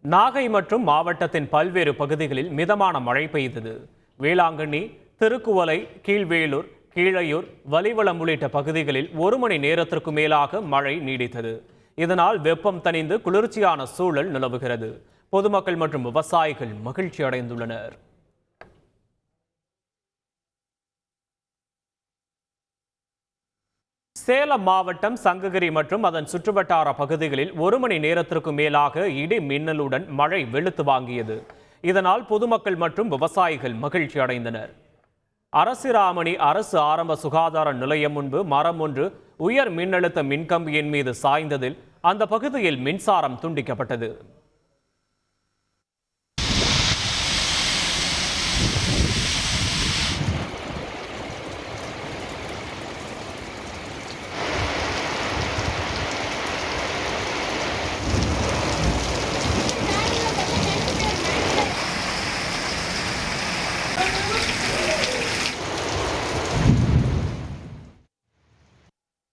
நாகை மற்றும் மாவட்டத்தின் பல்வேறு பகுதிகளில் மிதமான மழை பெய்தது. வேளாங்கண்ணி, திருக்குவளை, கீழ்வேளூர், கீழையூர், வலிவலம் உள்ளிட்ட பகுதிகளில் 1 மணி நேரத்திற்கு மேலாக மழை நீடித்தது. இதனால் வெப்பம் தணிந்து குளிர்ச்சியான சூழல் நிலவுகிறது. பொதுமக்கள் மற்றும் விவசாயிகள் மகிழ்ச்சி அடைந்துள்ளனர். சேலம் மாவட்டம் சங்ககிரி மற்றும் அதன் சுற்றுவட்டார பகுதிகளில் 1 மணி நேரத்திற்கு மேலாக இடி மின்னலுடன் மழை வெளுத்து வாங்கியது. இதனால் பொதுமக்கள் மற்றும் விவசாயிகள் மகிழ்ச்சி அடைந்தனர். அரசிராமணி அரசு ஆரம்ப சுகாதார நிலையம் முன்பு மரம் ஒன்று உயர் மின்னழுத்த மின்கம்பியின் மீது சாய்ந்ததில் அந்த பகுதியில் மின்சாரம் துண்டிக்கப்பட்டது.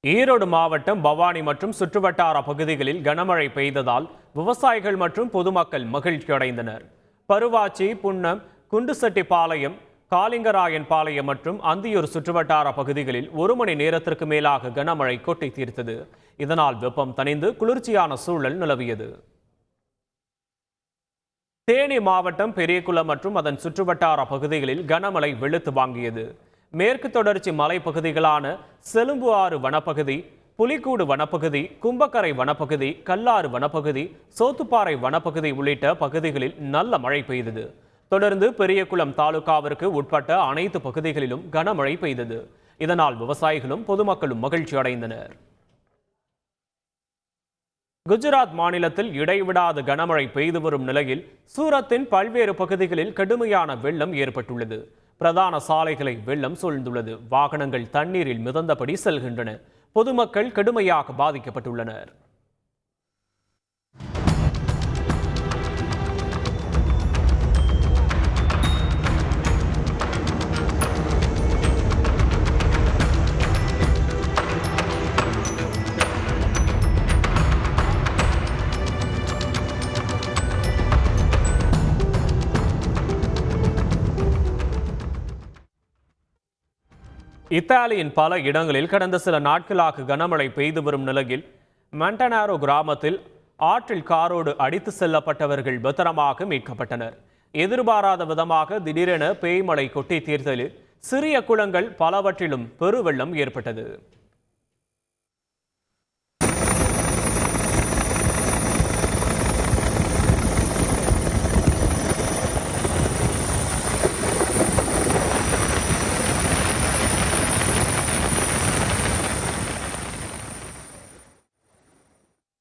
ஈரோடு மாவட்டம் பவானி மற்றும் சுற்றுவட்டார பகுதிகளில் கனமழை பெய்ததால் விவசாயிகள் மற்றும் பொதுமக்கள் மகிழ்ச்சி அடைந்தனர். பருவாச்சி, புன்னம், குண்டுசெட்டிப்பாளையம், காலிங்கராயன் பாளையம் மற்றும் அந்தியூர் சுற்றுவட்டார பகுதிகளில் 1 மணி நேரத்திற்கு மேலாக கனமழை கொட்டி தீர்த்தது. இதனால் வெப்பம் தணிந்து குளிர்ச்சியான சூழல் நிலவியது. தேனி மாவட்டம் பெரியகுளம் மற்றும் அதன் சுற்றுவட்டார பகுதிகளில் கனமழை வெளுத்து வாங்கியது. மேற்கு தொடர்ச்சி மலைப்பகுதிகளான செலும்பு ஆறு வனப்பகுதி, புலிக்கூடு வனப்பகுதி, கும்பக்கரை வனப்பகுதி, கல்லாறு வனப்பகுதி, சோத்துப்பாறை வனப்பகுதி உள்ளிட்ட பகுதிகளில் நல்ல மழை பெய்தது. தொடர்ந்து பெரியகுளம் தாலுகாவிற்கு உட்பட்ட அனைத்து பகுதிகளிலும் கனமழை பெய்தது. இதனால் விவசாயிகளும் பொதுமக்களும் மகிழ்ச்சி அடைந்தனர். குஜராத் மாநிலத்தில் இடைவிடாத கனமழை பெய்து வரும் நிலையில் சூரத்தின் பல்வேறு பகுதிகளில் கடுமையான வெள்ளம் ஏற்பட்டுள்ளது. பிரதான சாலைகளை வெள்ளம் சூழ்ந்துள்ளது. வாகனங்கள் தண்ணீரில் மிதந்தபடி செல்கின்றன. பொதுமக்கள் கடுமையாக பாதிக்கப்பட்டுள்ளனர். இத்தாலியின் பல இடங்களில் கடந்த சில நாட்களாக கனமழை பெய்து வரும் நிலையில் மண்டனாரோ கிராமத்தில் ஆற்றில் காரோடு அடித்து செல்லப்பட்டவர்கள் பத்திரமாக மீட்கப்பட்டனர். எதிர்பாராத விதமாக திடீரென பேய்மழை கொட்டி தீர்த்தலில் சிறிய குளங்கள் பலவற்றிலும் பெருவெள்ளம் ஏற்பட்டது.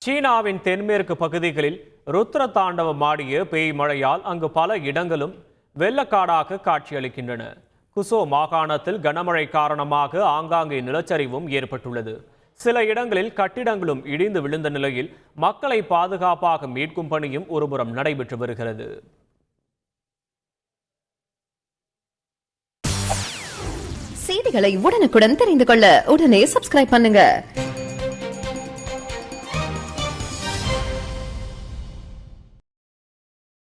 சீனாவின் தென்மேற்கு பகுதிகளில் ருத்ர தாண்டவம் ஆடிய பேய் மழையால் அங்கு பல இடங்களும் வெள்ளக்காடாக காட்சியளிக்கின்றன. குசோ மாகாணத்தில் கனமழை காரணமாக ஆங்காங்கே நிலச்சரிவும் ஏற்பட்டுள்ளது. சில இடங்களில் கட்டிடங்களும் இடிந்து விழுந்த நிலையில் மக்களை பாதுகாப்பாக மீட்கும் பணியும் ஒருபுறம் நடைபெற்று வருகிறது. செய்திகளை உடனுக்குடன் தெரிந்து கொள்ள உடனே சப்ஸ்கிரைப் பண்ணுங்க.